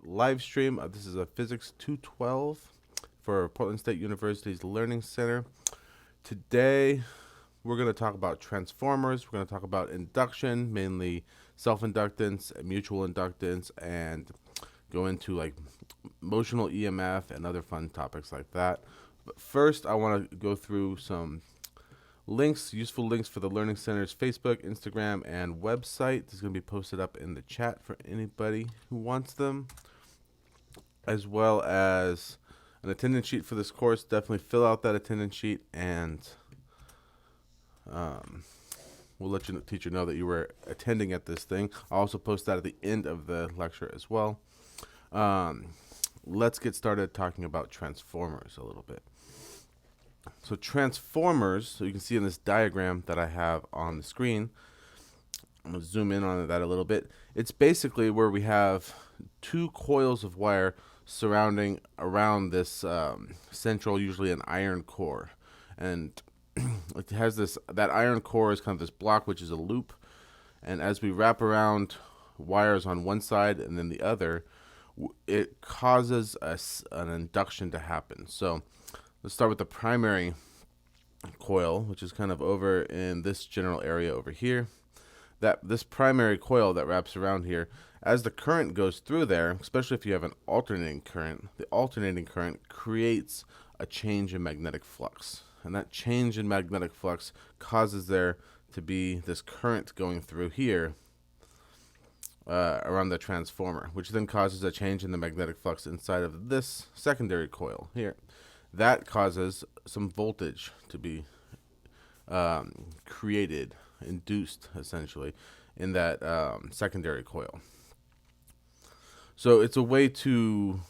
live stream. This is a Physics 212 for Portland State University's Learning Center. Today, we're going to talk about transformers. We're going to talk about induction, mainly self-inductance, mutual inductance, and go into like motional EMF and other fun topics like that. But first, I want to go through some links, useful links for the Learning Center's Facebook, Instagram, and website. This is going to be posted up in the chat for anybody who wants them, as well as an attendance sheet for this course. Definitely fill out that attendance sheet, and we'll let your teacher know that you were attending at this thing. I'll also post that at the end of the lecture as well. Let's get started talking about transformers a little bit. So transformers, so you can see in this diagram that I have on the screen, I'm going to zoom in on that a little bit. It's basically where we have two coils of wire surrounding around this central, usually an iron core. And it has that iron core is kind of this block, which is a loop. And as we wrap around wires on one side and then the other, it causes an induction to happen. So let's start with the primary coil, which is kind of over in this general area over here. This primary coil that wraps around here, as the current goes through there, especially if you have an alternating current, the alternating current creates a change in magnetic flux. And that change in magnetic flux causes there to be this current going through here around the transformer, which then causes a change in the magnetic flux inside of this secondary coil here. That causes some voltage to be created, induced, essentially, in that secondary coil. So it's a way to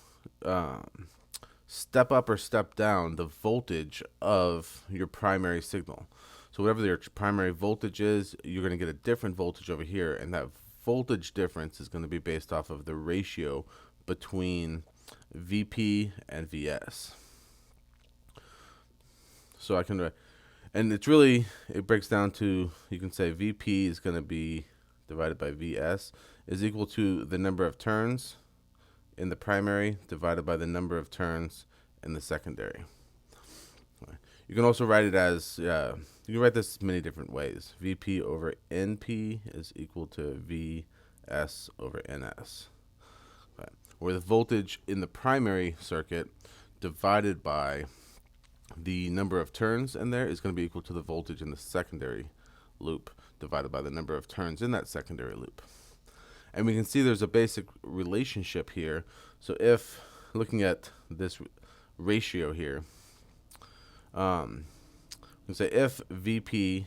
step up or step down the voltage of your primary signal. So whatever your primary voltage is, you're going to get a different voltage over here, and that voltage difference is going to be based off of the ratio between VP and VS. So I can, and it's really, it breaks down to, you can say VP is going to be divided by VS is equal to the number of turns in the primary divided by the number of turns in the secondary. You can also write it as, you can write this many different ways. VP over NP is equal to VS over NS. Where the voltage in the primary circuit divided by the number of turns in there is going to be equal to the voltage in the secondary loop divided by the number of turns in that secondary loop. And we can see there's a basic relationship here. So if, looking at this ratio here, we can say if VP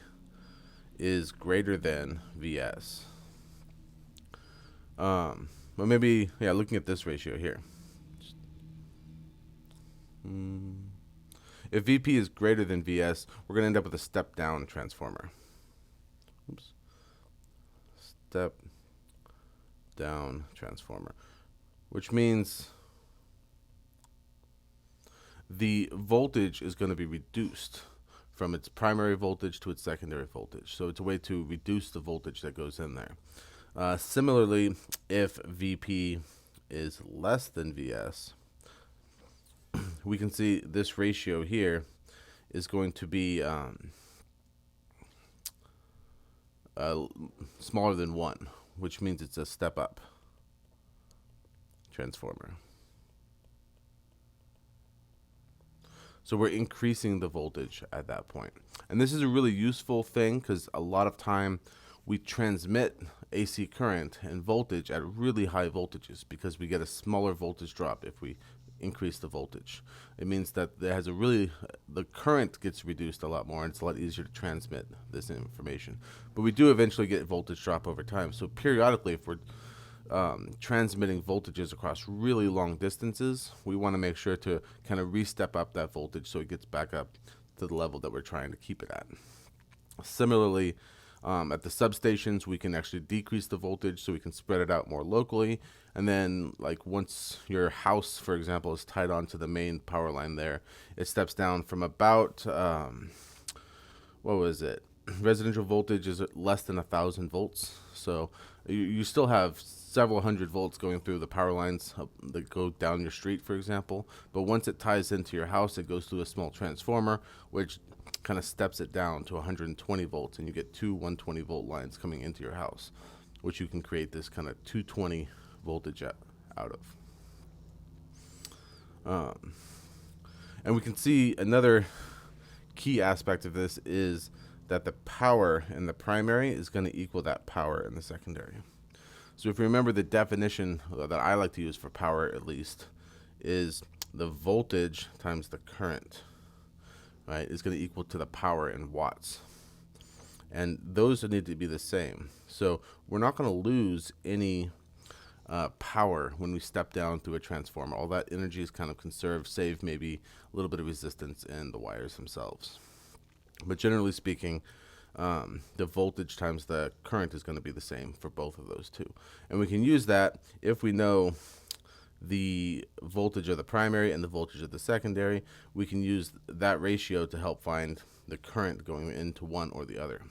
is greater than VS, well maybe, yeah, looking at this ratio here. If VP is greater than VS, we're going to end up with a step-down transformer. Oops. Step-down transformer, which means the voltage is going to be reduced from its primary voltage to its secondary voltage. So it's a way to reduce the voltage that goes in there. Similarly, if VP is less than VS, we can see this ratio here is going to be smaller than 1, which means it's a step up transformer. So we're increasing the voltage at that point. And this is a really useful thing because a lot of time we transmit AC current and voltage at really high voltages because we get a smaller voltage drop if we increase the voltage. It means that there has the current gets reduced a lot more, and it's a lot easier to transmit this information. But we do eventually get voltage drop over time. So periodically, if we're transmitting voltages across really long distances, we want to make sure to kind of re-step up that voltage so it gets back up to the level that we're trying to keep it at. Similarly, at the substations, we can actually decrease the voltage so we can spread it out more locally. And then, like, once your house, for example, is tied onto the main power line there, it steps down from about, what was it? residential voltage is less than 1,000 volts. So you still have several hundred volts going through the power lines that go down your street, for example. But once it ties into your house, it goes through a small transformer, which kind of steps it down to 120 volts, and you get two 120 volt lines coming into your house, which you can create this kind of 220 voltage out of. And we can see another key aspect of this is that the power in the primary is going to equal that power in the secondary. So if you remember, the definition that I like to use for power, at least, is the voltage times the current, right, is going to equal to the power in watts. And those need to be the same. So we're not going to lose any power when we step down through a transformer. All that energy is kind of conserved, save maybe a little bit of resistance in the wires themselves. But generally speaking, the voltage times the current is going to be the same for both of those two. And we can use that if we know the voltage of the primary and the voltage of the secondary. We can use that ratio to help find the current going into one or the other.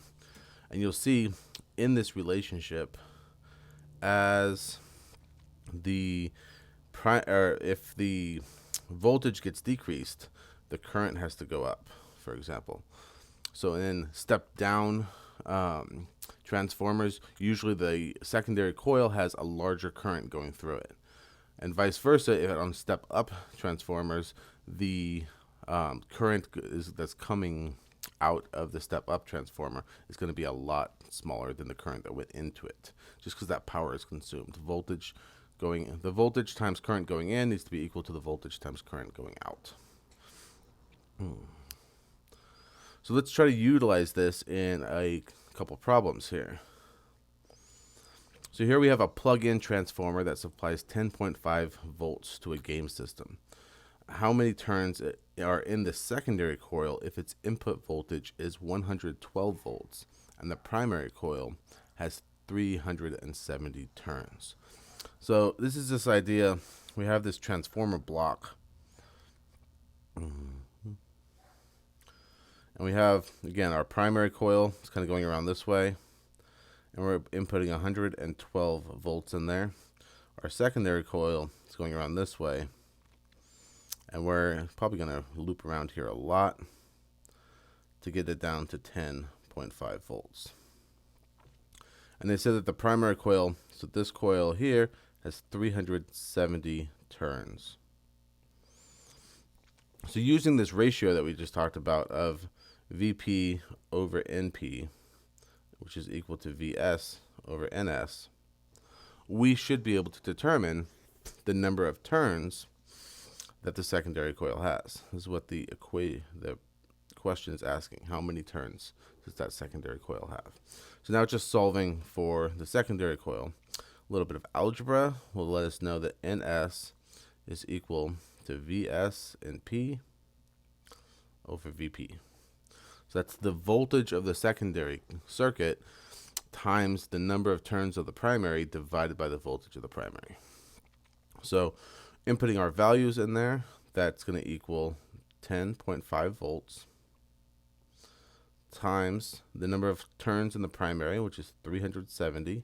And you'll see in this relationship, as the if the voltage gets decreased, the current has to go up, for example. So in step down transformers, usually the secondary coil has a larger current going through it. And vice versa, if on step up transformers, the current that's coming out of the step up transformer is going to be a lot smaller than the current that went into it, just because that power is consumed. The voltage times current going in needs to be equal to the voltage times current going out. So let's try to utilize this in a couple problems here. So here we have a plug-in transformer that supplies 10.5 volts to a game system. How many turns are in the secondary coil if its input voltage is 112 volts and the primary coil has 370 turns? So this is this idea. We have this transformer block. And we have, again, our primary coil. It's kind of going around this way. And we're inputting 112 volts in there. Our secondary coil is going around this way. And we're probably going to loop around here a lot to get it down to 10.5 volts. And they said that the primary coil, so this coil here, has 370 turns. So using this ratio that we just talked about of Vp over Np, which is equal to Vs over Ns, we should be able to determine the number of turns that the secondary coil has. This is what the question is asking. How many turns does that secondary coil have? So now just solving for the secondary coil. A little bit of algebra will let us know that Ns is equal to Vs and P over Vp. So that's the voltage of the secondary circuit times the number of turns of the primary divided by the voltage of the primary. So inputting our values in there, that's going to equal 10.5 volts times the number of turns in the primary, which is 370,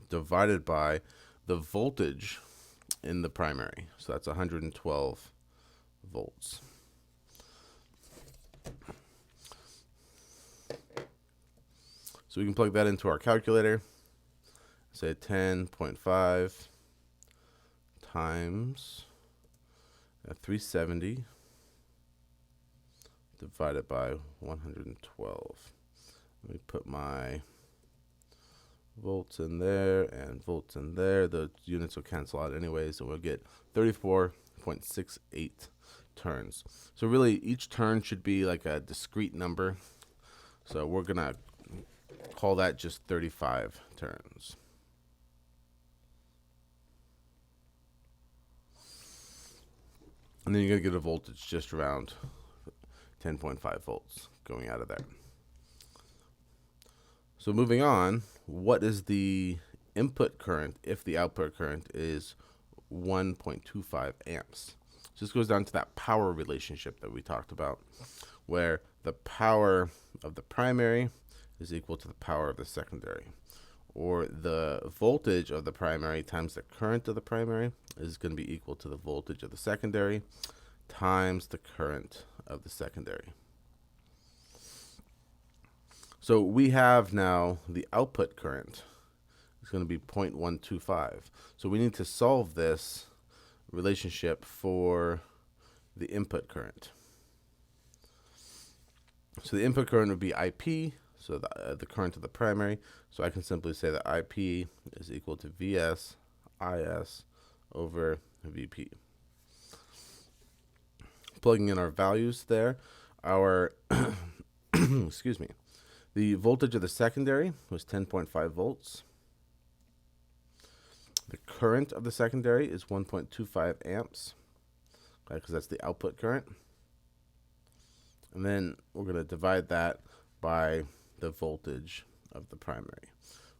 divided by the voltage in the primary. So that's 112 volts. So we can plug that into our calculator. Say 10.5 times 370 divided by 112. Let me put my volts in there and volts in there. The units will cancel out anyway, so we'll get 34.68 turns. So really each turn should be like a discrete number. So we're going to call that just 35 turns. And then you're going to get a voltage just around 10.5 volts going out of there. So moving on, what is the input current if the output current is 1.25 amps? So this goes down to that power relationship that we talked about, where the power of the primary is equal to the power of the secondary. Or the voltage of the primary times the current of the primary is going to be equal to the voltage of the secondary times the current of the secondary. So we have now the output current. It's going to be 0.125. So we need to solve this relationship for the input current. So the input current would be IP, so the current of the primary. So I can simply say that IP is equal to VS IS over VP. Plugging in our values there, our excuse me, the voltage of the secondary was 10.5 volts. The current of the secondary is 1.25 amps, because that's the output current. And then we're going to divide that by the voltage of the primary,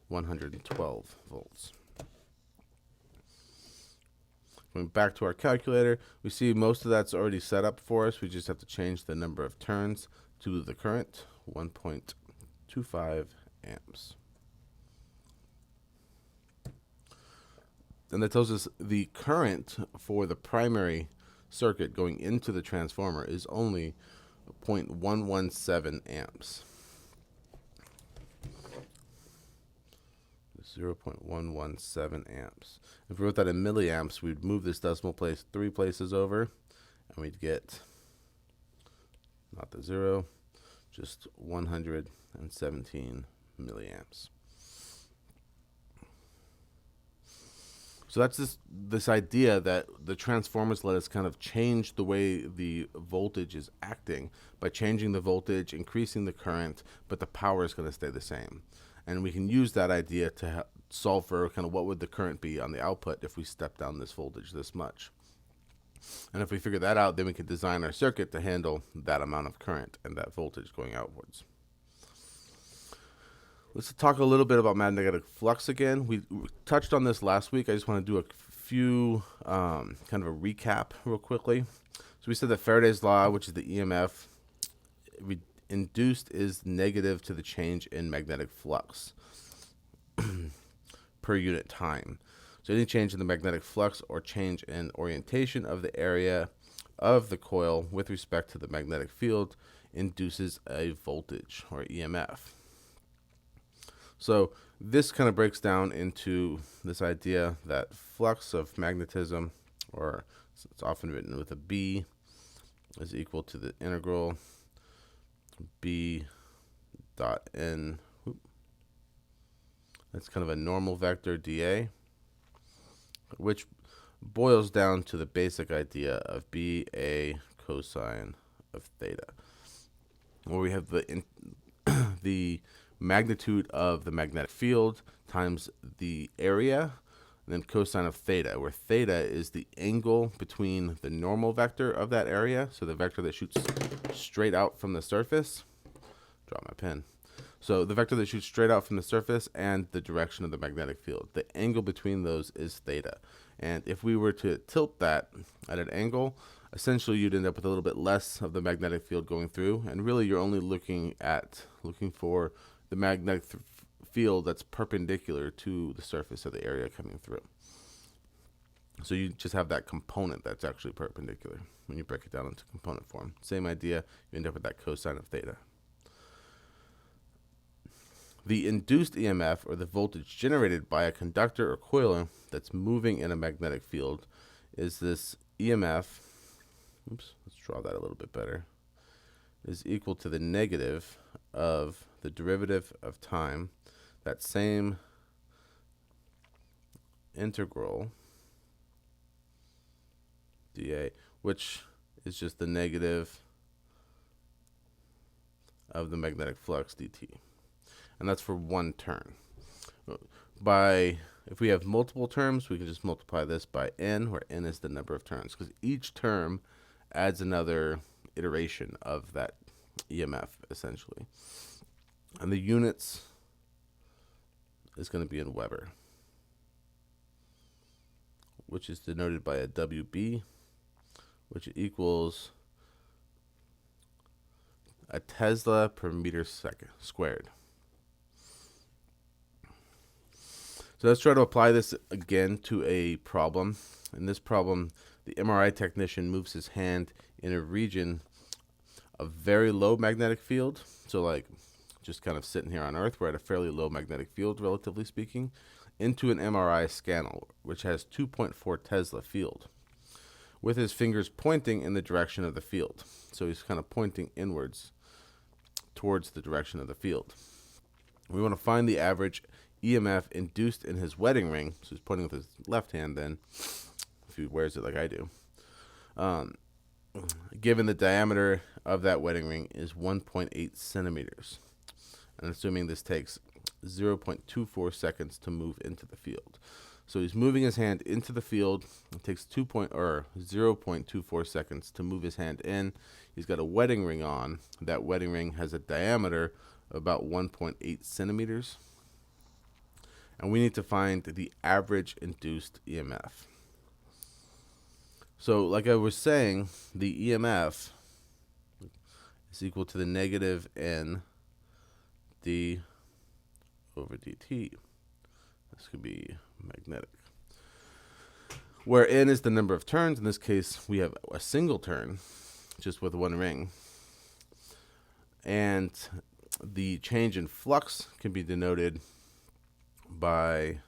112 volts. Going back to our calculator, we see most of that's already set up for us. We just have to change the number of turns to the current, 1.25 amps. And that tells us the current for the primary circuit going into the transformer is only 0.117 amps. 0.117 amps. If we wrote that in milliamps, we'd move this decimal place 3 places over, and we'd get, not the 0, just 117 milliamps. So that's this idea that the transformers let us kind of change the way the voltage is acting by changing the voltage, increasing the current, but the power is going to stay the same. And we can use that idea to solve for kind of what would the current be on the output if we step down this voltage this much. And if we figure that out, then we can design our circuit to handle that amount of current and that voltage going outwards. Let's talk a little bit about magnetic flux again. We touched on this last week. I just want to do a few kind of a recap real quickly. So we said that Faraday's law, which is the EMF, induced is negative to the change in magnetic flux per unit time. So any change in the magnetic flux or change in orientation of the area of the coil with respect to the magnetic field induces a voltage or EMF. So this kind of breaks down into this idea that flux of magnetism, or it's often written with a B, is equal to the integral B dot N. That's kind of a normal vector dA, which boils down to the basic idea of B a cosine of theta, where we have the magnitude of the magnetic field times the area, and then cosine of theta, where theta is the angle between the normal vector of that area, so the vector that shoots straight out from the surface. Drop my pen. So the vector that shoots straight out from the surface and the direction of the magnetic field. The angle between those is theta. And if we were to tilt that at an angle, essentially you'd end up with a little bit less of the magnetic field going through, and really you're only looking for the magnetic field that's perpendicular to the surface of the area coming through. So you just have that component that's actually perpendicular when you break it down into component form. Same idea, you end up with that cosine of theta. The induced EMF, or the voltage generated by a conductor or coil that's moving in a magnetic field, is this EMF, let's draw that a little bit better, is equal to the negative of the derivative of time, that same integral dA, which is just the negative of the magnetic flux dt. And that's for one term. If we have multiple terms, we can just multiply this by n, where n is the number of turns, because each term adds another iteration of that EMF, essentially. And the units is going to be in Weber, which is denoted by a WB, which equals a Tesla per meter second squared. So let's try to apply this again to a problem. In this problem, the MRI technician moves his hand in a region of very low magnetic field. So like just kind of sitting here on Earth, we're at a fairly low magnetic field, relatively speaking, into an MRI scanner, which has 2.4 Tesla field, with his fingers pointing in the direction of the field. So he's kind of pointing inwards towards the direction of the field. We want to find the average EMF induced in his wedding ring. So he's pointing with his left hand then, if he wears it like I do. Given the diameter of that wedding ring is 1.8 centimeters. And assuming this takes 0.24 seconds to move into the field. So he's moving his hand into the field. It takes 0.24 seconds to move his hand in. He's got a wedding ring on. That wedding ring has a diameter of about 1.8 centimeters. And we need to find the average induced EMF. So like I was saying, the EMF is equal to the negative N d over dt. This could be magnetic. Where N is the number of turns. In this case, we have a single turn, just with one ring. And the change in flux can be denoted by,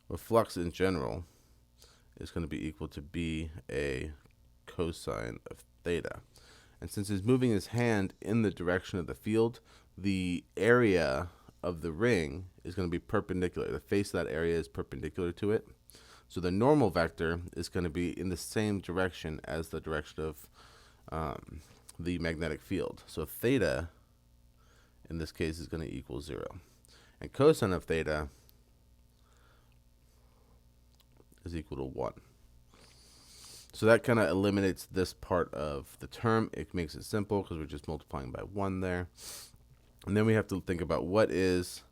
or flux in general, is going to be equal to B a cosine of theta. And since he's moving his hand in the direction of the field, the area of the ring is going to be perpendicular. The face of that area is perpendicular to it. So the normal vector is going to be in the same direction as the direction of the magnetic field. So theta, in this case, is going to equal 0. And cosine of theta is equal to 1. So that kind of eliminates this part of the term. It makes it simple because we're just multiplying by 1 there. And then we have to think about what is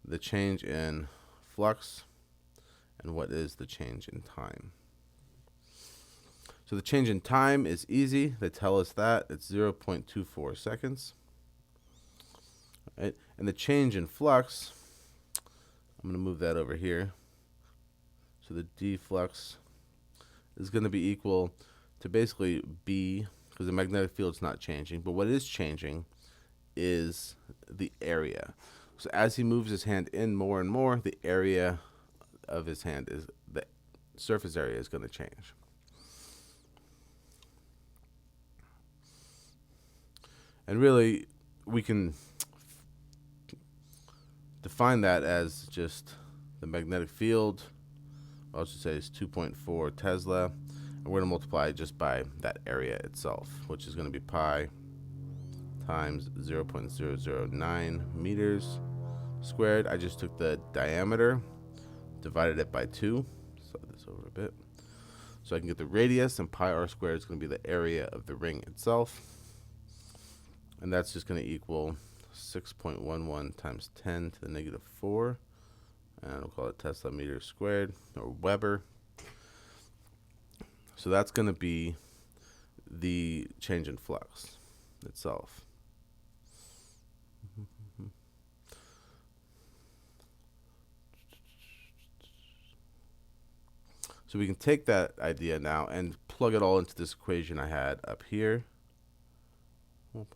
the change in flux and what is the change in time. So the change in time is easy. They tell us that. It's 0.24 seconds. Right? And the change in flux, I'm going to move that over here. So the d flux is going to be equal to basically B, because the magnetic field is not changing. But what is changing is the area. So as he moves his hand in more and more, the area of his hand, is the surface area, is going to change. And really, we can define that as just the magnetic field. I'll just say it's 2.4 Tesla. And we're going to multiply it just by that area itself, which is going to be pi times 0.009 meters squared. I just took the diameter, divided it by 2. Slide this over a bit. So I can get the radius, and pi r squared is going to be the area of the ring itself. And that's just going to equal 6.11 times 10 to the negative 4. And we'll call it Tesla meters squared, or Weber. So that's going to be the change in flux itself. So we can take that idea now and plug it all into this equation I had up here. I'm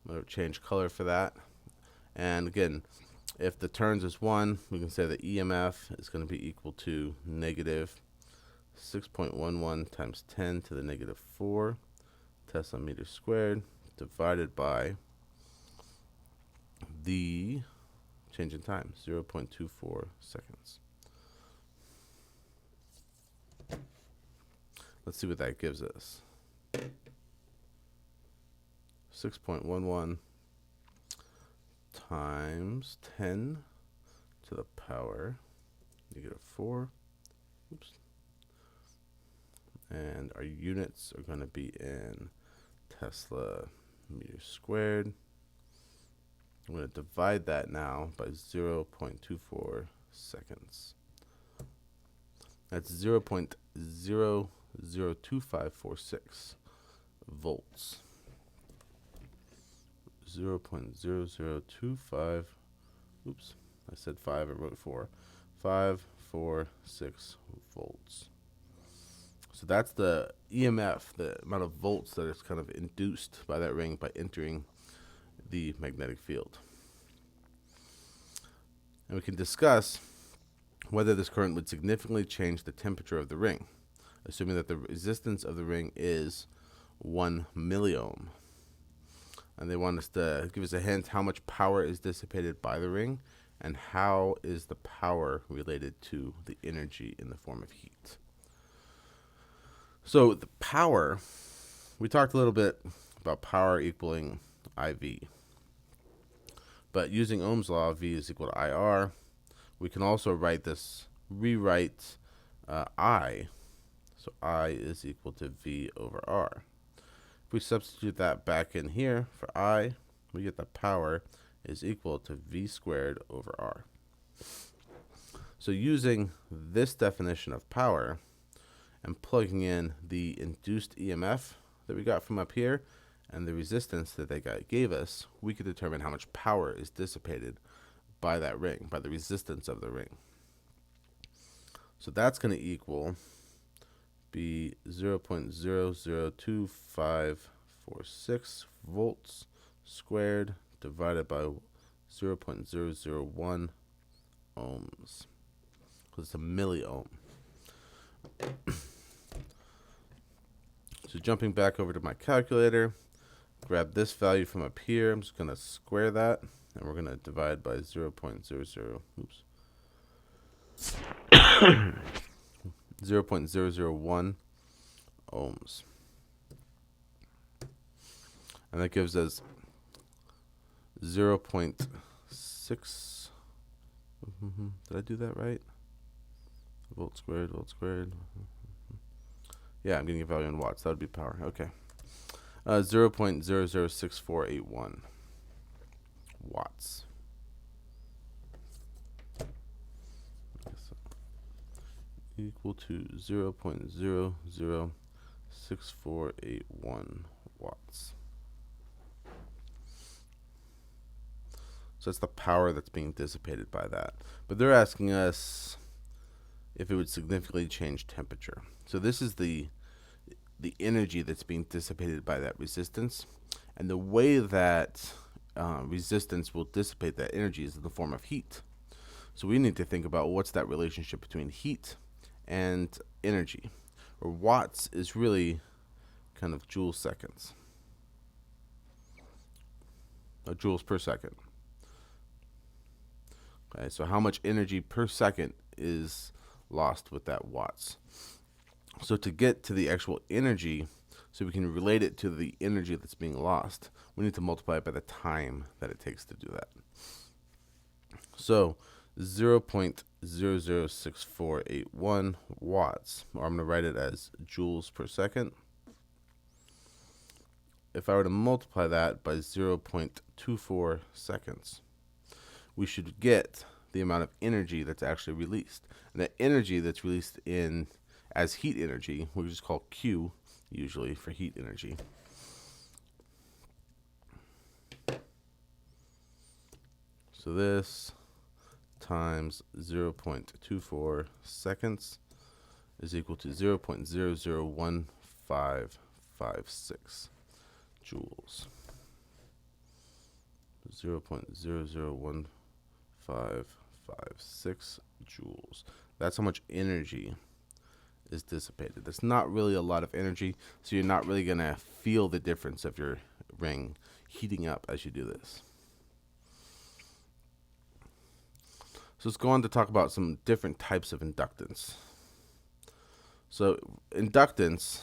going to change color for that. And again, if the turns is 1, we can say the EMF is going to be equal to negative 6.11 times 10 to the negative 4 Tesla meters squared, divided by the change in time, 0.24 seconds. Let's see what that gives us. 6.11 times 10 to the power negative 4. Oops. And our units are going to be in Tesla meters squared. I'm going to divide that now by 0.24 seconds. That's 0.002546 volts. 0.0025. Oops, I said 5, I wrote 4. 546 volts. So that's the EMF, the amount of volts that is kind of induced by that ring by entering the magnetic field. And we can discuss whether this current would significantly change the temperature of the ring, assuming that the resistance of the ring is 1 milliohm. And they want us to give us a hint how much power is dissipated by the ring and how is the power related to the energy in the form of heat. So the power, we talked a little bit about power equaling IV. But using Ohm's law, V is equal to IR. We can also rewrite I. So I is equal to V over R. If we substitute that back in here for I, we get that power is equal to V squared over R. So using this definition of power and plugging in the induced EMF that we got from up here and the resistance that they gave us, we could determine how much power is dissipated by that ring, by the resistance of the ring. So that's going to be 0.002546 volts squared divided by 0.001 ohms, because it's a milliohm. So jumping back over to my calculator, grab this value from up here. I'm just going to square that, and we're going to divide by 0.001 ohms. And that gives us 0.6. Did I do that right? Volt squared, volt squared. Yeah, I'm getting a value in watts. That would be power. Okay. 0.006481 watts. Equal to 0.006481 watts. So that's the power that's being dissipated by that. But they're asking us if it would significantly change temperature. So this is the energy that's being dissipated by that resistance. And the way that resistance will dissipate that energy is in the form of heat. So we need to think about what's that relationship between heat and energy. Or watts is really kind of joules seconds. Or joules per second. Okay, so how much energy per second is lost with that watts? So to get to the actual energy, so we can relate it to the energy that's being lost, we need to multiply it by the time that it takes to do that. So 0.006481 watts, or I'm going to write it as joules per second. If I were to multiply that by 0.24 seconds, we should get the amount of energy that's actually released. And that energy that's released as heat energy, we just call Q usually for heat energy. So this times 0.24 seconds is equal to 0.001556 joules. 0.001556 joules. That's how much energy is dissipated. That's not really a lot of energy, so you're not really going to feel the difference of your ring heating up as you do this. So let's go on to talk about some different types of inductance. So inductance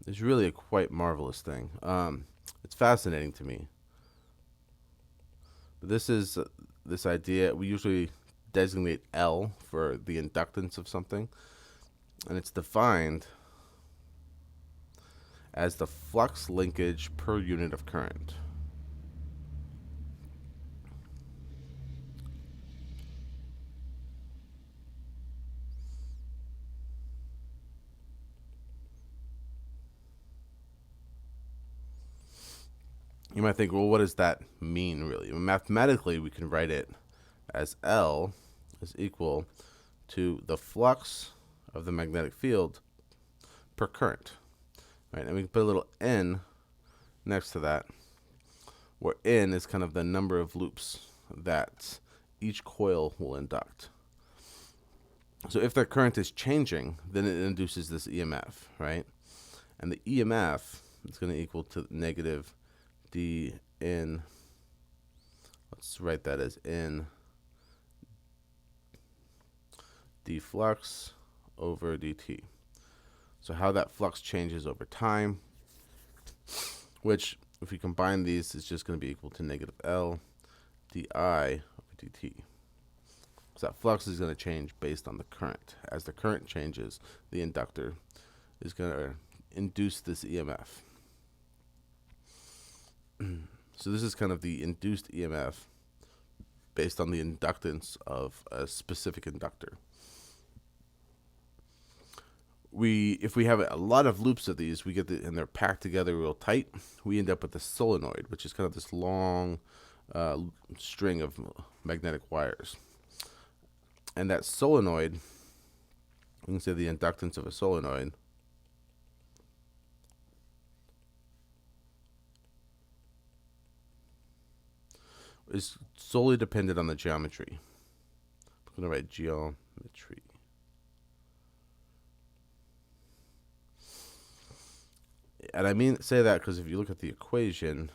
is really a quite marvelous thing. It's fascinating to me. But this is this idea, we usually designate L for the inductance of something, and it's defined as the flux linkage per unit of current. You might think, well, what does that mean really? Well, mathematically, we can write it as L is equal to the flux of the magnetic field per current, right? And we can put a little n next to that, where n is kind of the number of loops that each coil will induct. So if the current is changing, then it induces this EMF, right? And the EMF is going to equal to negative d in, let's write that as n d flux over dt. So how that flux changes over time, which if we combine these, is just going to be equal to negative L di over dt. So that flux is going to change based on the current. As the current changes, the inductor is going to induce this EMF. So this is kind of the induced EMF based on the inductance of a specific inductor. If we have a lot of loops of these, and they're packed together real tight, we end up with a solenoid, which is kind of this long string of magnetic wires. And that solenoid, we can say the inductance of a solenoid is solely dependent on the geometry. I'm going to write geometry. And I say that because if you look at the equation,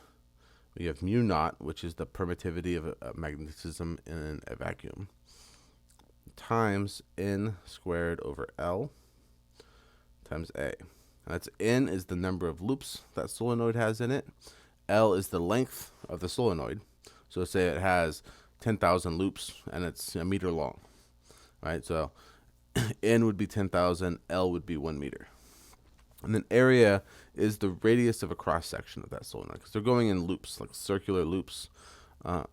we have mu naught, which is the permittivity of magnetism in a vacuum, times n squared over L times A. That's n is the number of loops that solenoid has in it. L is the length of the solenoid. So say it has 10,000 loops and it's a meter long, right? So n would be 10,000, L would be 1 meter. And then area is the radius of a cross section of that solenoid, because they're going in loops, like circular loops. So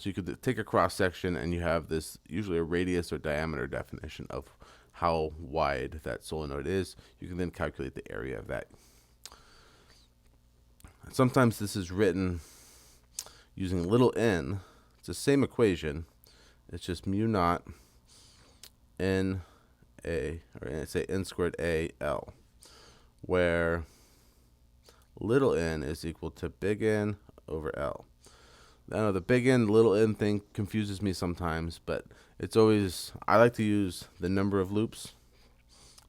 you could take a cross section and you have this, usually a radius or diameter definition of how wide that solenoid is. You can then calculate the area of that. Sometimes this is written using little n. It's the same equation. It's just mu naught n a, or say n squared a L, where little n is equal to big N over L. I know the big N, little n thing confuses me sometimes, but it's always, I like to use the number of loops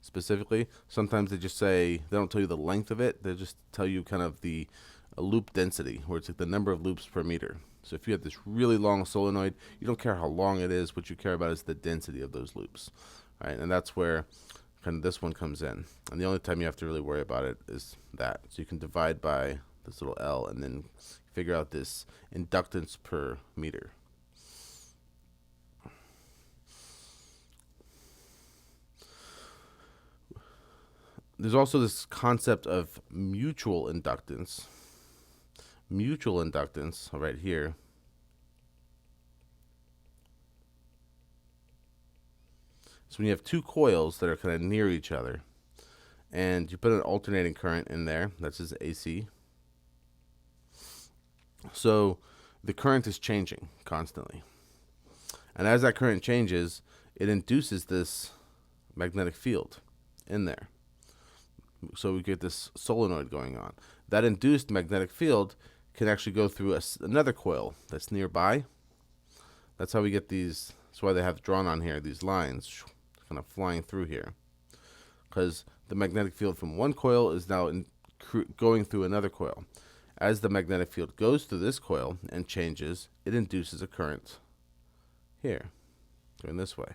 specifically. Sometimes they just say, they don't tell you the length of it, they just tell you kind of the loop density, where it's like the number of loops per meter. So if you have this really long solenoid, you don't care how long it is, what you care about is the density of those loops, right? And that's where kind of this one comes in. And the only time you have to really worry about it is that. So you can divide by this little L and then figure out this inductance per meter. There's also this concept of mutual inductance. Mutual inductance, right here, so when you have two coils that are kind of near each other, and you put an alternating current in there, that's just AC. So the current is changing constantly. And as that current changes, it induces this magnetic field in there. So we get this solenoid going on. That induced magnetic field can actually go through another coil that's nearby. That's how we get these. That's why they have drawn on here these lines kind of flying through here, because the magnetic field from one coil is now going through another coil. As the magnetic field goes through this coil and changes, it induces a current here, going this way.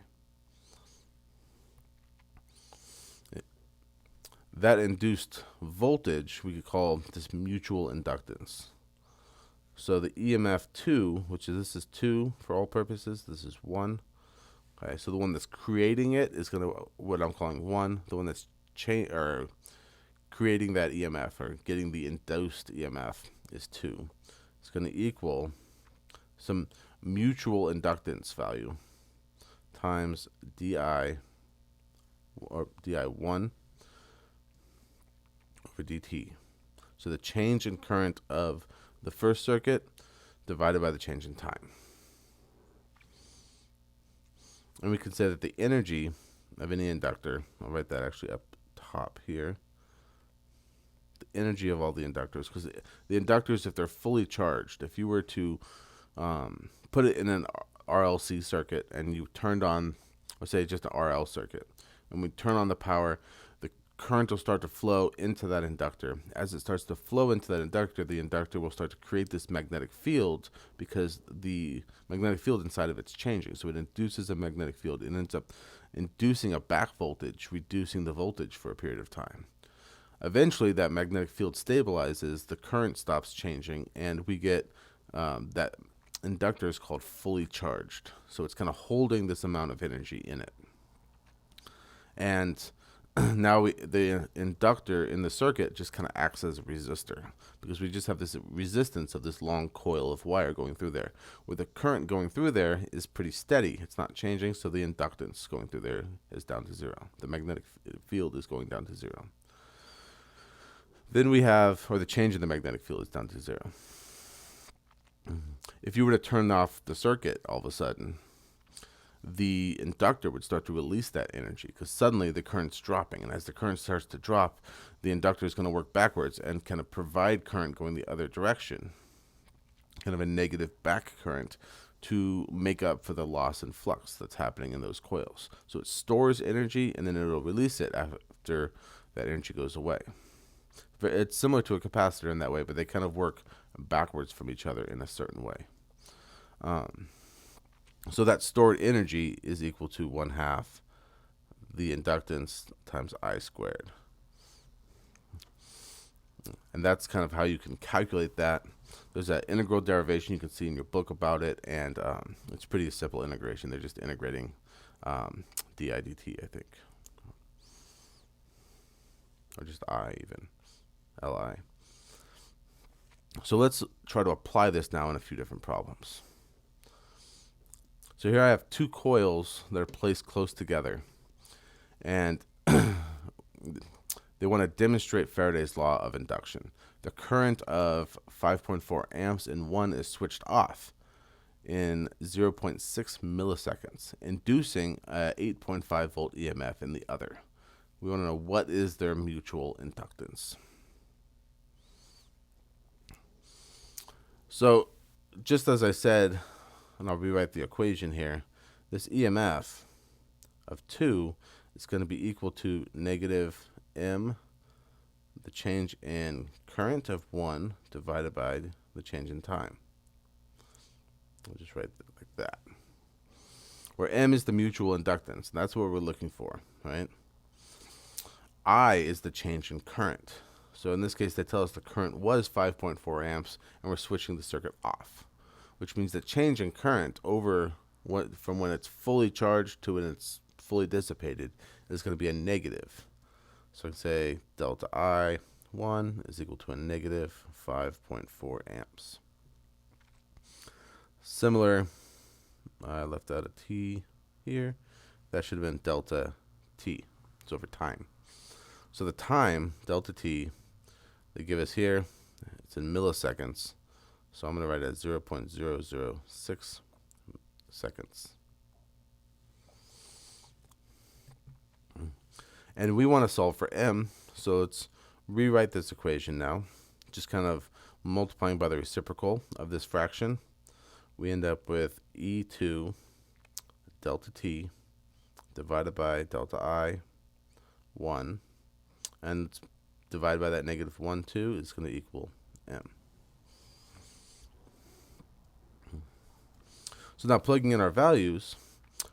That induced voltage we could call this mutual inductance. So the EMF 2, which is, this is 2 for all purposes, this is 1. Okay, so the one that's creating it is going to, what I'm calling 1. The one that's creating that EMF, or getting the induced EMF, is 2. It's going to equal some mutual inductance value times DI, or DI1 over dt. So the change in current of the first circuit divided by the change in time. And we can say that the energy of any inductor, I'll write that actually up top here, the energy of all the inductors, because the inductors, if they're fully charged, if you were to put it in an RLC circuit and you turned on, or say just an RL circuit, and we turn on the power, the current will start to flow into that inductor. As it starts to flow into that inductor, the inductor will start to create this magnetic field because the magnetic field inside of it's changing. So it induces a magnetic field. It ends up inducing a back voltage, reducing the voltage for a period of time. Eventually, that magnetic field stabilizes, the current stops changing, and we get that inductor is called fully charged. So it's kind of holding this amount of energy in it. And now the inductor in the circuit just kind of acts as a resistor, because we just have this resistance of this long coil of wire going through there, where the current going through there is pretty steady. It's not changing, so the inductance going through there is down to zero. The magnetic field is going down to zero. Then we have, or the change in the magnetic field is down to zero. If you were to turn off the circuit all of a sudden, the inductor would start to release that energy, because suddenly the current's dropping, and as the current starts to drop, the inductor is going to work backwards and kind of provide current going the other direction, kind of a negative back current, to make up for the loss in flux that's happening in those coils. So it stores energy and then it'll release it after that energy goes away. It's similar to a capacitor in that way, but they kind of work backwards from each other in a certain way. So that stored energy is equal to 1/2 the inductance times I squared. And that's kind of how you can calculate that. There's that integral derivation you can see in your book about it, and it's pretty simple integration. They're just integrating di dt, I think. Or just I even, Li. So let's try to apply this now in a few different problems. So here I have two coils that are placed close together, and they want to demonstrate Faraday's law of induction. The current of 5.4 amps in one is switched off in 0.6 milliseconds, inducing a 8.5 volt EMF in the other. We want to know what is their mutual inductance. So just as I said, and I'll rewrite the equation here, this EMF of 2 is going to be equal to negative M, the change in current of 1 divided by the change in time. I'll just write it like that. Where M is the mutual inductance, and that's what we're looking for, right? I is the change in current. So in this case, they tell us the current was 5.4 amps, and we're switching the circuit off, which means the change in current over from when it's fully charged to when it's fully dissipated is going to be a negative. So I can say delta I1 is equal to a negative 5.4 amps. Similar, I left out a T here. That should have been delta T. It's over time. So the time, delta T, they give us here, it's in milliseconds. So I'm going to write it at 0.006 seconds. And we want to solve for M, so let's rewrite this equation now. Just kind of multiplying by the reciprocal of this fraction. We end up with E2 delta T divided by delta I 1, and divided by that negative 1, 2 is going to equal M. So now plugging in our values,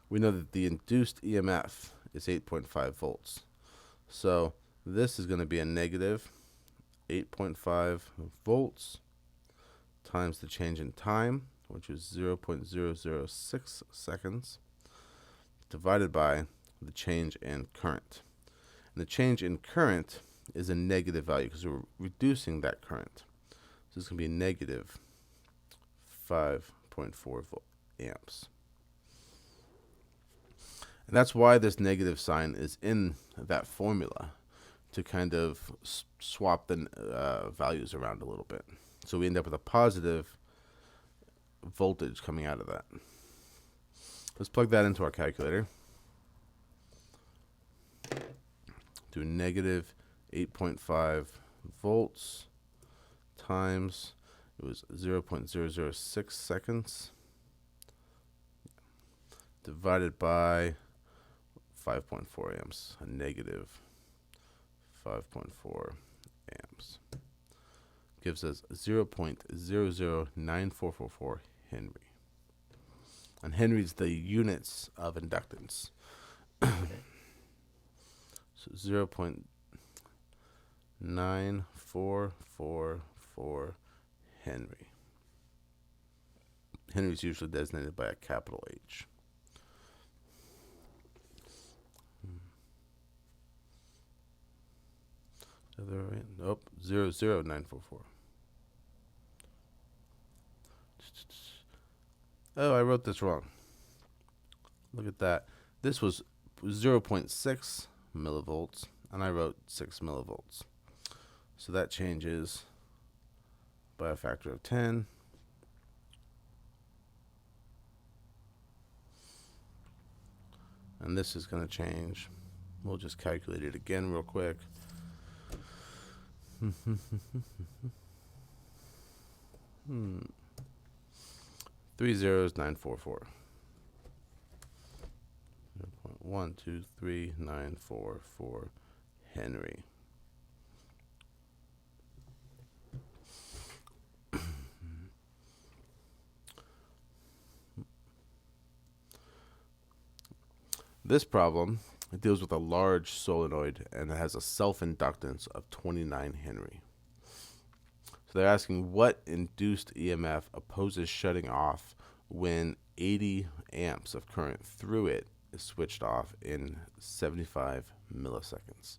we know that the induced EMF is 8.5 volts. So this is going to be a negative 8.5 volts times the change in time, which is 0.006 seconds, divided by the change in current. And the change in current is a negative value because we're reducing that current. So it's going to be negative 5.4 amps. And that's why this negative sign is in that formula, to kind of swap the values around a little bit. So we end up with a positive voltage coming out of that. Let's plug that into our calculator. Do negative 8.5 volts times, it was 0.006 seconds, divided by 5.4 amps, a negative 5.4 amps. Gives us 0.009444 Henry. And Henry is the units of inductance. So 0.9444 Henry. Henry is usually designated by a capital H. Is that right? Nope, 0.00944. Oh, I wrote this wrong. Look at that. This was 0.6 millivolts, and I wrote 6 millivolts. So that changes by a factor of 10. And this is going to change. We'll just calculate it again real quick. 3 zeros, 944. 0.123944 Henry. This problem, it deals with a large solenoid and it has a self-inductance of 29 Henry. So they're asking what induced EMF opposes shutting off when 80 amps of current through it is switched off in 75 milliseconds.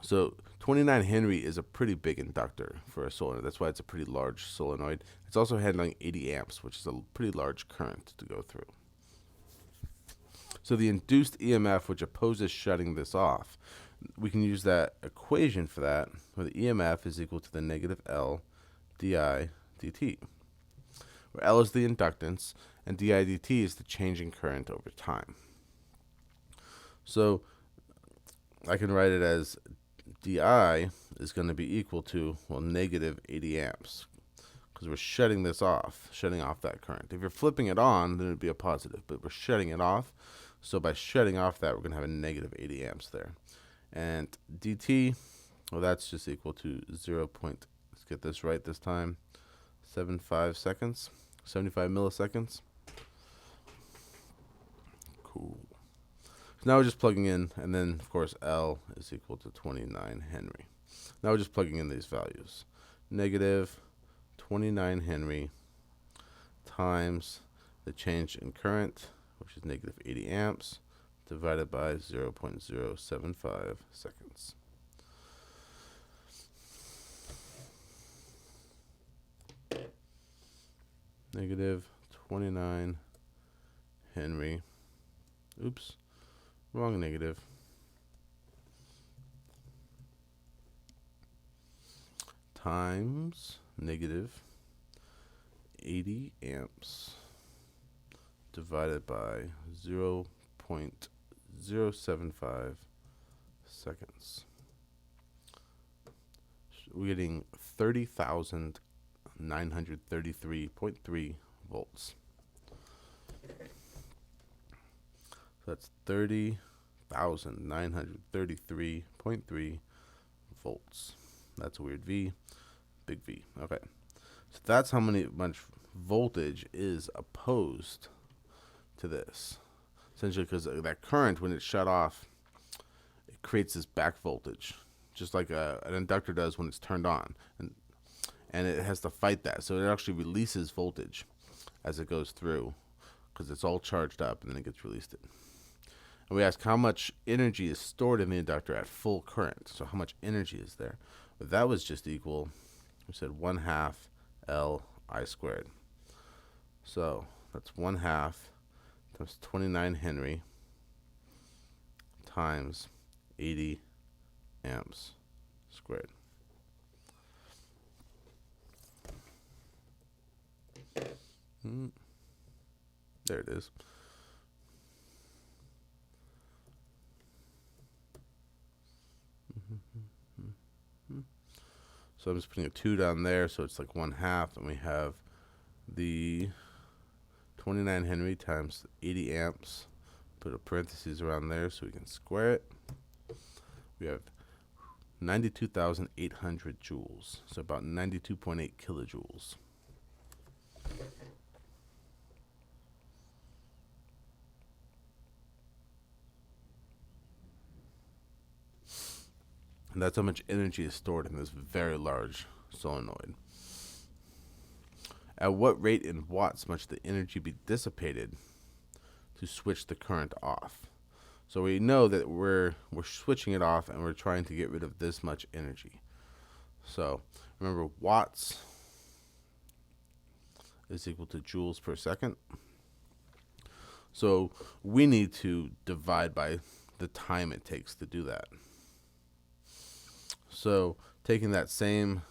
So 29 Henry is a pretty big inductor for a solenoid. That's why it's a pretty large solenoid. It's also handling 80 amps, which is a pretty large current to go through. So the induced EMF, which opposes shutting this off, we can use that equation for that, where the EMF is equal to the negative L di dt, where L is the inductance and di dt is the changing current over time. So I can write it as di is going to be equal to, well, negative 80 amps, because we're shutting this off, shutting off that current. If you're flipping it on, then it would be a positive, but we're shutting it off. So by shutting off that, we're going to have a negative 80 amps there. And dt, well, that's just equal to 0. Let's get this right this time, 75 milliseconds. Cool. So now we're just plugging in, and then, of course, L is equal to 29 Henry. Now we're just plugging in these values. Negative 29 Henry times the change in current, which is negative 80 amps, divided by 0.075 seconds. Negative 29 Henry. Oops, wrong negative. Times negative 80 amps divided by 0.075 seconds. We're getting 30,933.3 volts. So that's 30,933.3 volts. That's a weird V, big V. Okay, so that's how much voltage is opposed to this. Essentially, because that current, when it's shut off, it creates this back voltage, just like an inductor does when it's turned on, and it has to fight that. So it actually releases voltage as it goes through, because it's all charged up, and then it gets released. And we ask how much energy is stored in the inductor at full current. So how much energy is there? But that was just equal, we said 1/2 L I squared. So that's 1/2 times 29 Henry times 80 amps squared. There it is. So I'm just putting a 2 down there, so it's like 1/2, and we have the 29 Henry times 80 amps. Put a parentheses around there so we can square it. We have 92,800 joules, so about 92.8 kilojoules. And that's how much energy is stored in this very large solenoid. At what rate in watts must the energy be dissipated to switch the current off? So we know that we're switching it off and we're trying to get rid of this much energy. So remember, watts is equal to joules per second. So we need to divide by the time it takes to do that. So taking that same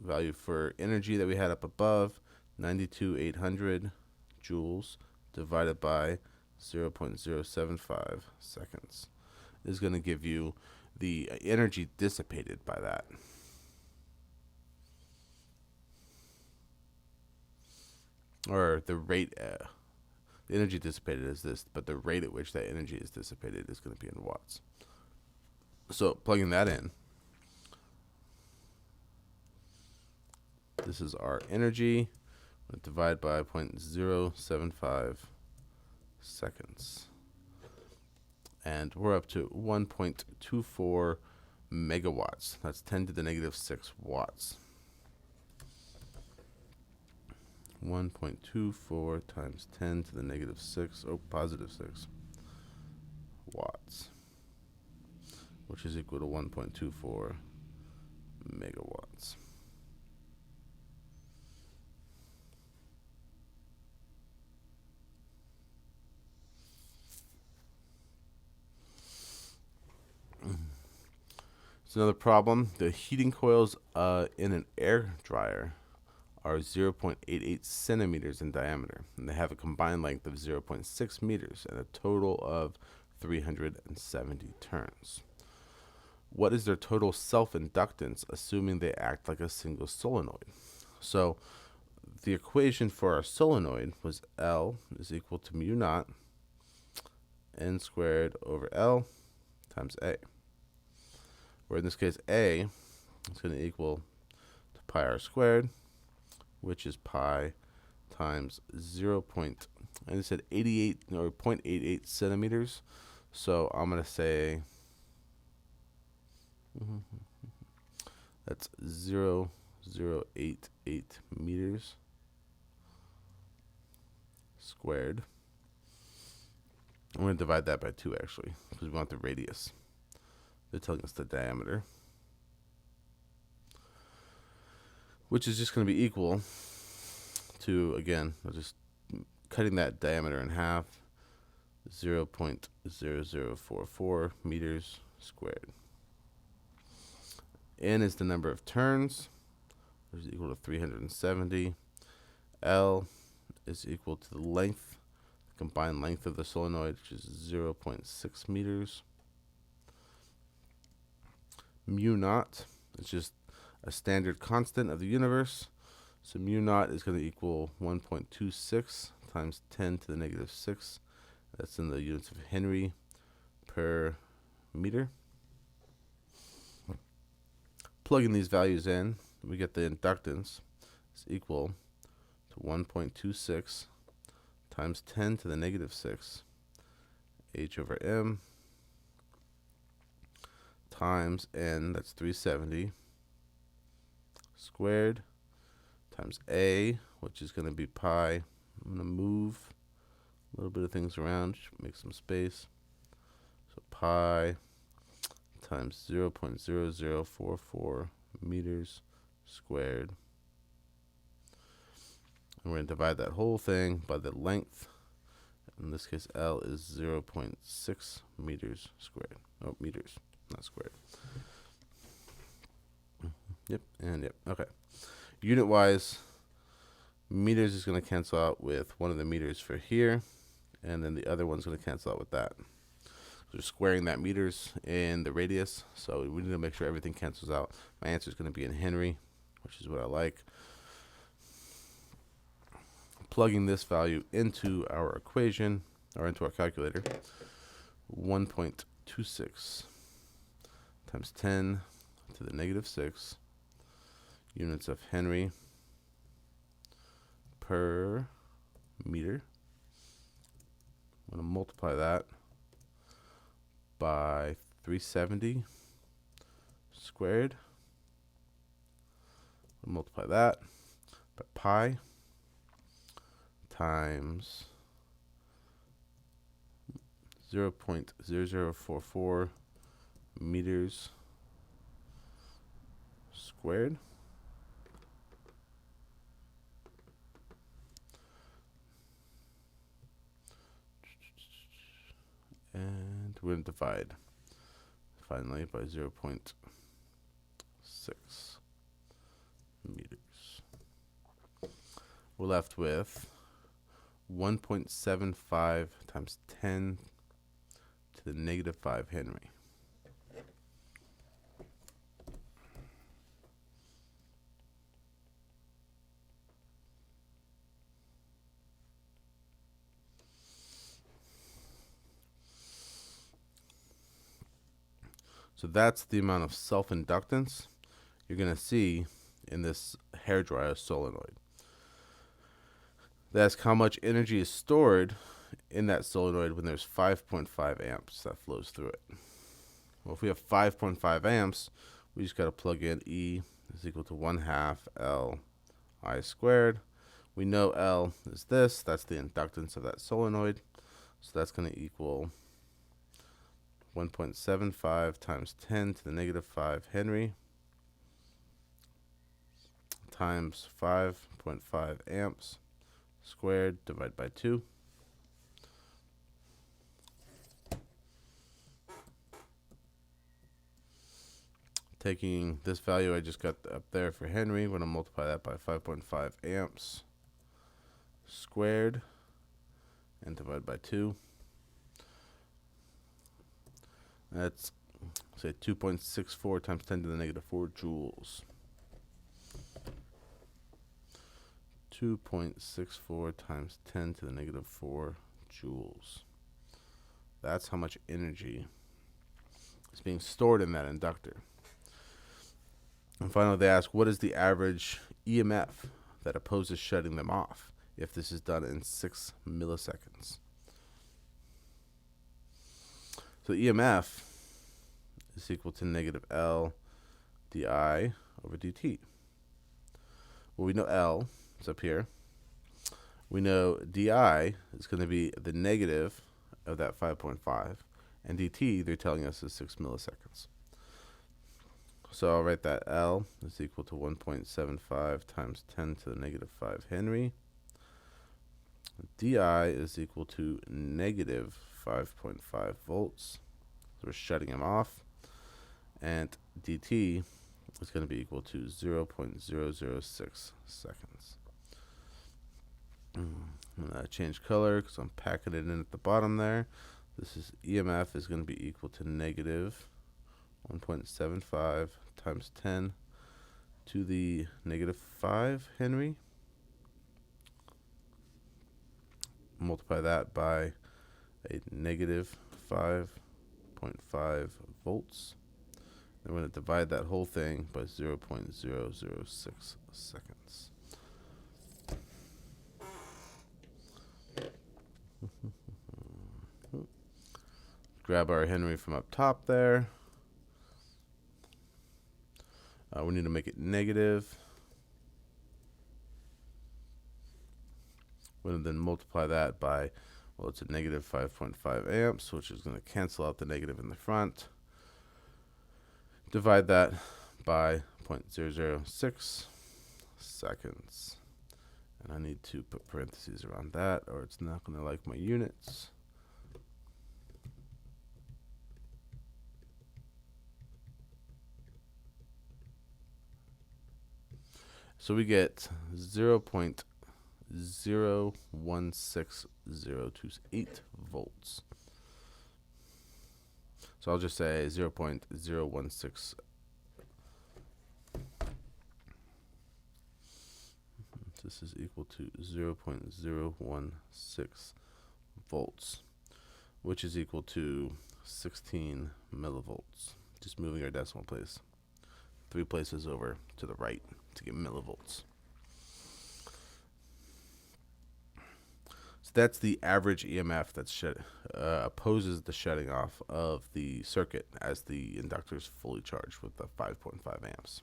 value for energy that we had up above, 92,800 joules divided by 0.075 seconds is going to give you the energy dissipated by that. Or the rate, the energy dissipated is this, but the rate at which that energy is dissipated is going to be in watts. So plugging that in, this is our energy. We're going to divide by 0.075 seconds. And we're up to 1.24 megawatts. That's 10 to the negative 6 watts. 1.24 times 10 to the negative 6, positive 6 watts, which is equal to 1.24 megawatts. It's another problem. The heating coils in an air dryer are 0.88 centimeters in diameter, and they have a combined length of 0.6 meters and a total of 370 turns. What is their total self-inductance, assuming they act like a single solenoid? So the equation for our solenoid was L is equal to mu naught N squared over L times A, where in this case A is going to equal to pi r squared, which is pi times 0.88 centimeters. So I'm going to say that's 0.088 meters squared. I'm going to divide that by 2 actually, because we want the radius. They're telling us the diameter, which is just going to be equal to, again, I'm just cutting that diameter in half, 0.0044 meters squared. N is the number of turns, which is equal to 370. L is equal to the length, the combined length of the solenoid, which is 0.6 meters. Mu naught is just a standard constant of the universe. So mu naught is going to equal 1.26 times 10 to the negative 6. That's in the units of Henry per meter. Plugging these values in, we get the inductance is equal to 1.26 times 10 to the negative 6 H over M times N, that's 370, squared, times A, which is going to be pi. I'm going to move a little bit of things around, make some space. So pi times 0.0044 meters squared. And we're going to divide that whole thing by the length. In this case, L is 0.6 meters squared. Oh, meters, not squared. Yep, and yep. Okay. Unit-wise, Meters is going to cancel out with one of the meters for here, and then the other one's going to cancel out with that. So we're squaring that meters in the radius, so we need to make sure everything cancels out. My answer is going to be in Henry, which is what I like. Plugging this value into our equation, or into our calculator, 1.26 times 10 to the negative 6 units of Henry per meter. I'm going to multiply that by 370 squared. We'll multiply that by pi times 0.0044 meters squared. And we're going to divide finally by 0.6 meters. We're left with 1.75 times 10 to the negative 5 Henry. So that's the amount of self-inductance you're going to see in this hairdryer solenoid. That's how much energy is stored in that solenoid when there's 5.5 amps that flows through it. Well, if we have 5.5 amps, we just got to plug in E is equal to 1/2 L I squared. We know L is this. That's the inductance of that solenoid. So that's going to equal 1.75 times 10 to the negative 5 Henry times 5.5 amps squared divided by 2. Taking this value I just got up there for Henry, we're going to multiply that by 5.5 amps squared and divide by 2. That's, say, 2.64 times 10 to the negative 4 joules. 2.64 times 10 to the negative 4 joules. That's how much energy is being stored in that inductor. And finally, they ask, what is the average EMF that opposes shutting them off if this is done in 6 milliseconds? So EMF is equal to negative L di over dt. Well, we know L is up here. We know di is going to be the negative of that 5.5, and dt, they're telling us, is 6 milliseconds. So I'll write that L is equal to 1.75 times 10 to the negative 5 Henry. Di is equal to negative 5.5 volts. So we're shutting them off. And dt is going to be equal to 0.006 seconds. I'm going to change color because I'm packing it in at the bottom there. This is EMF is going to be equal to negative 1.75 times 10 to the negative 5 Henry. Multiply that by a negative 5.5 volts. Then we're going to divide that whole thing by 0.006 seconds. Grab our Henry from up top there. We need to make it negative. We're going to then multiply that by, well, it's a negative 5.5 amps, which is going to cancel out the negative in the front. Divide that by 0.006 seconds. And I need to put parentheses around that, or it's not going to like my units. So we get 0.006 0.016028 volts. So I'll just say 0.016. This is equal to 0.016 volts, which is equal to 16 millivolts. Just moving our decimal place 3 places over to the right to get millivolts. So that's the average EMF that opposes the shutting off of the circuit as the inductor is fully charged with the 5.5 amps.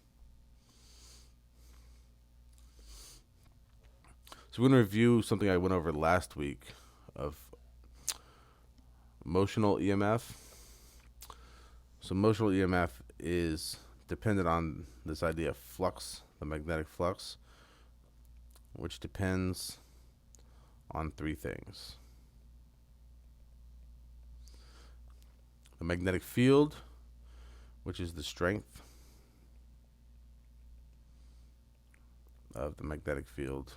So we're going to review something I went over last week of motional EMF. So motional EMF is dependent on this idea of flux, the magnetic flux, which depends on 3 things. The magnetic field, which is the strength of the magnetic field.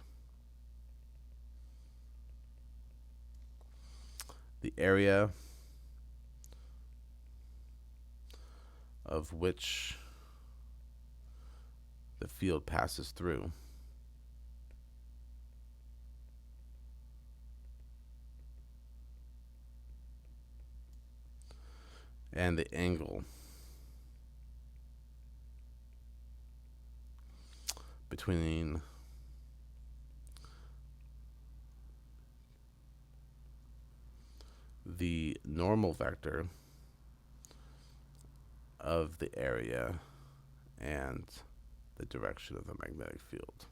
The area of which the field passes through. And the angle between the normal vector of the area and the direction of the magnetic field.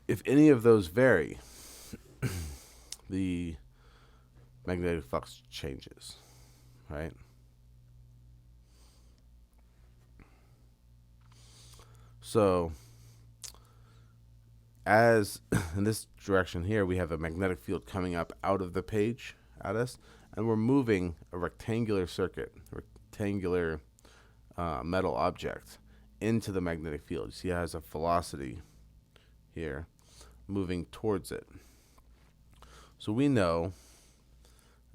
If any of those vary, the magnetic flux changes, right? So as in this direction here, we have a magnetic field coming up out of the page at us, and we're moving a rectangular circuit, rectangular metal object into the magnetic field. You see it has a velocity here moving towards it. So we know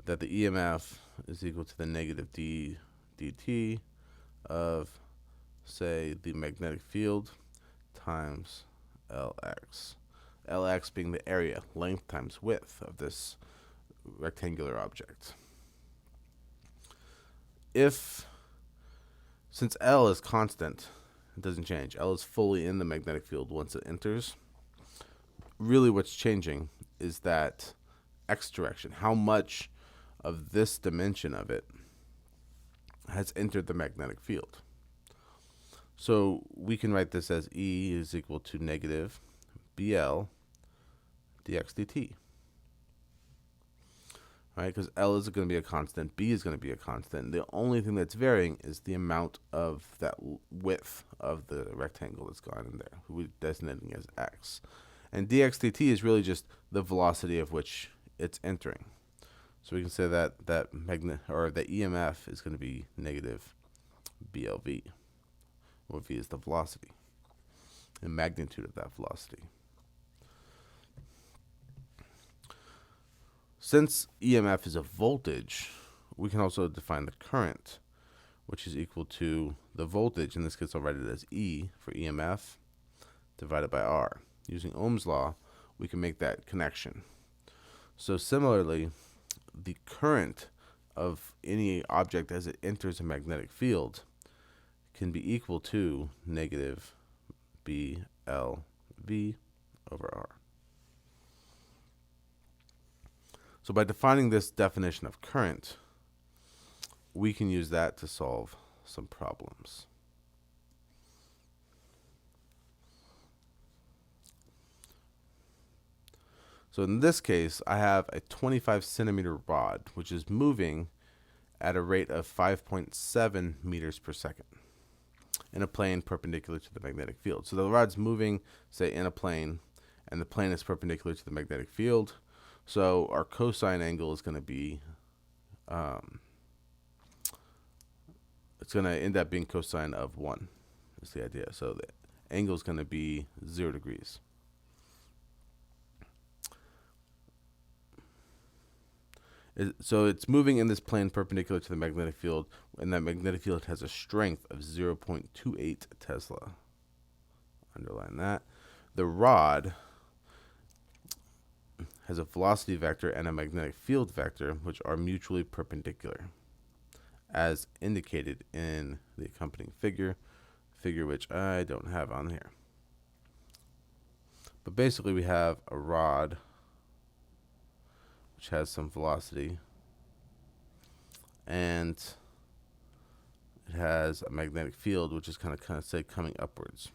that the EMF is equal to the negative d dt of, say, the magnetic field times Lx. Lx being the area, length times width of this rectangular object. Since L is constant, it doesn't change. L is fully in the magnetic field once it enters. Really what's changing is that X direction, how much of this dimension of it has entered the magnetic field. So we can write this as E is equal to negative BL dx dt. Right, because L is going to be a constant, B is going to be a constant. The only thing that's varying is the amount of that width of the rectangle that's gone in there, we're designating as X. And dx dt is really just the velocity of which it's entering. So we can say that the EMF is going to be negative BLV, where V is the velocity, the magnitude of that velocity. Since EMF is a voltage, we can also define the current, which is equal to the voltage. In this case, I'll write it as E for EMF divided by R. Using Ohm's law, we can make that connection. So similarly, the current of any object as it enters a magnetic field can be equal to negative BLV over R. So by defining this definition of current, we can use that to solve some problems. So in this case, I have a 25 centimeter rod, which is moving at a rate of 5.7 meters per second in a plane perpendicular to the magnetic field. So the rod's moving, say, in a plane, and the plane is perpendicular to the magnetic field. So our cosine angle is going to be, it's going to end up being cosine of 1. That's the idea. So the angle is going to be 0 degrees. So it's moving in this plane perpendicular to the magnetic field, and that magnetic field has a strength of 0.28 Tesla. Underline that. The rod has a velocity vector and a magnetic field vector, which are mutually perpendicular, as indicated in the accompanying figure which I don't have on here. But basically we have a rod which has some velocity, and it has a magnetic field which is kind of say coming upwards.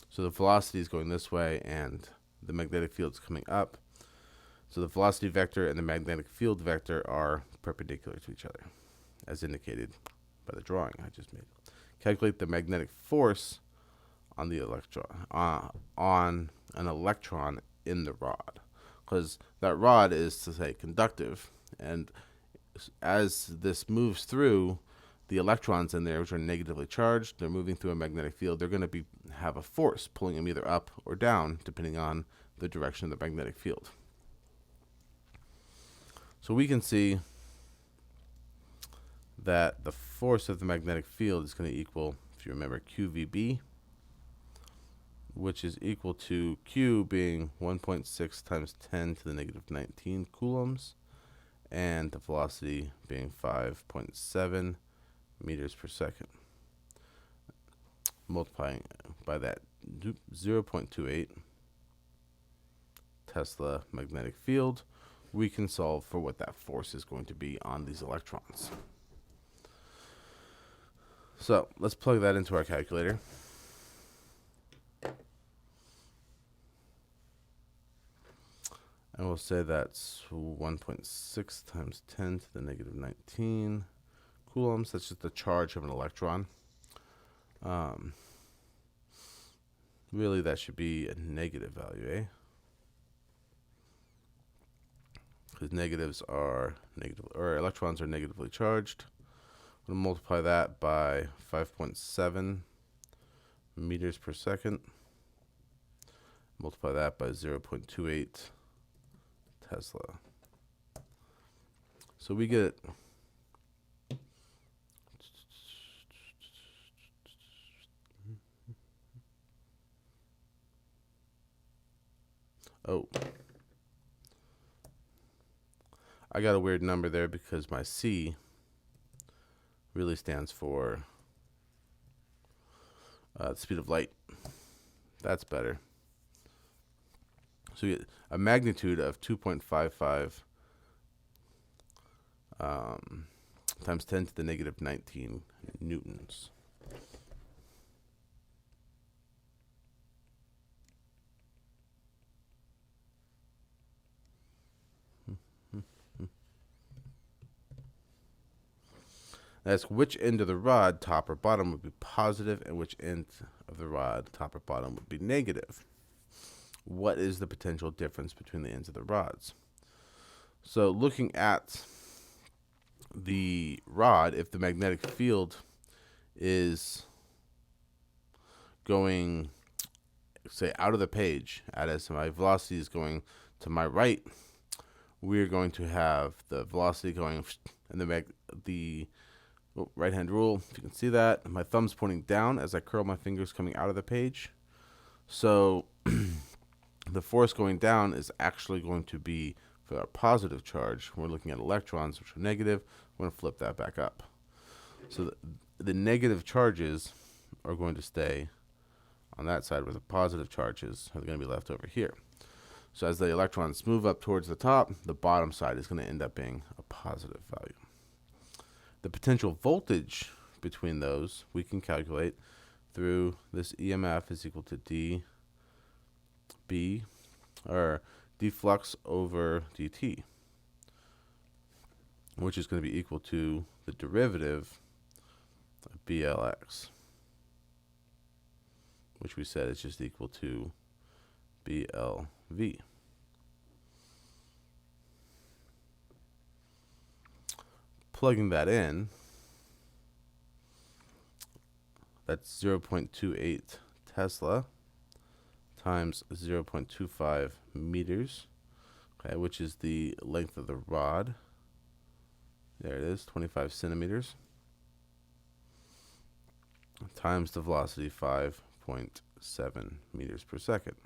So the velocity is going this way and the magnetic field is coming up. So the velocity vector and the magnetic field vector are perpendicular to each other, as indicated by the drawing I just made. Calculate the magnetic force on the electron, on an electron in the rod, because that rod is, to say, conductive, and as this moves through, the electrons in there, which are negatively charged, they're moving through a magnetic field. They're going to have a force pulling them either up or down, depending on the direction of the magnetic field. So we can see that the force of the magnetic field is going to equal, if you remember, QVB, which is equal to Q being 1.6 times 10 to the negative 19 coulombs, and the velocity being 5.7 meters per second. Multiplying by that 0.28 Tesla magnetic field, we can solve for what that force is going to be on these electrons. So let's plug that into our calculator. And we'll say that's 1.6 times 10 to the negative 19 coulombs. That's just the charge of an electron. Really, that should be a negative value, eh? Because negatives are negative, or electrons are negatively charged. I'm going to multiply that by 5.7 meters per second. Multiply that by 0.28 Tesla. So we get I got a weird number there because my C really stands for the speed of light. That's better. So we get a magnitude of 2.55 times 10 to the negative 19 newtons. Ask which end of the rod, top or bottom, would be positive and which end of the rod, top or bottom, would be negative. What is the potential difference between the ends of the rods? So looking at the rod, if the magnetic field is going, say, out of the page, as my velocity is going to my right, we're going to have the velocity going and the right-hand rule, if you can see that. My thumb's pointing down as I curl my fingers coming out of the page. So the force going down is actually going to be for our positive charge. We're looking at electrons, which are negative. We're going to flip that back up. So the negative charges are going to stay on that side, where the positive charges are going to be left over here. So as the electrons move up towards the top, the bottom side is going to end up being a positive value. The potential voltage between those we can calculate through this EMF is equal to dB, or d flux over dt, which is going to be equal to the derivative of BLX, which we said is just equal to BLV. Plugging that in, that's 0.28 Tesla times 0.25 meters, okay, which is the length of the rod. There it is, 25 centimeters, times the velocity, 5.7 meters per second.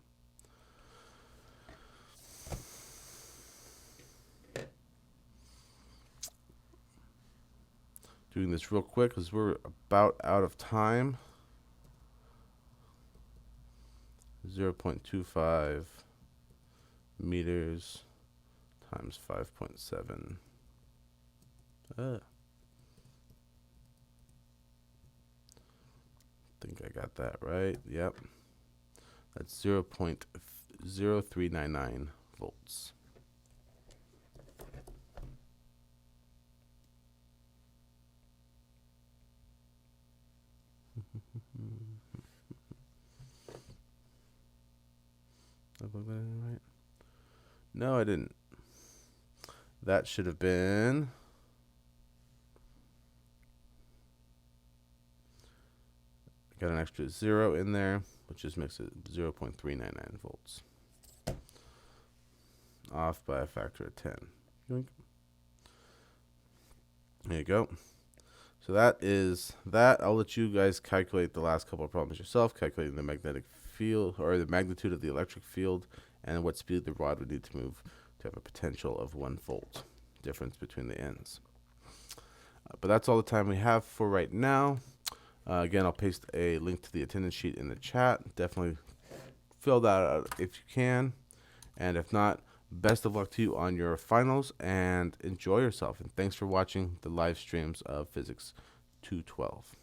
Doing this real quick because we're about out of time. 0.25 meters times 5.7. I think I got that right. Yep. That's 0.0399 volts. Did I plug that in right? No, I didn't. That should have been got an extra 0 in there, which just makes it 0.399 volts. Off by a factor of 10. Yoink. There you go. So that is that. I'll let you guys calculate the last couple of problems yourself, calculating the magnetic field or the magnitude of the electric field and what speed the rod would need to move to have a potential of 1 volt difference between the ends. But that's all the time we have for right now. Again, I'll paste a link to the attendance sheet in the chat. Definitely fill that out if you can. And if not, best of luck to you on your finals and enjoy yourself. And thanks for watching the live streams of Physics 212.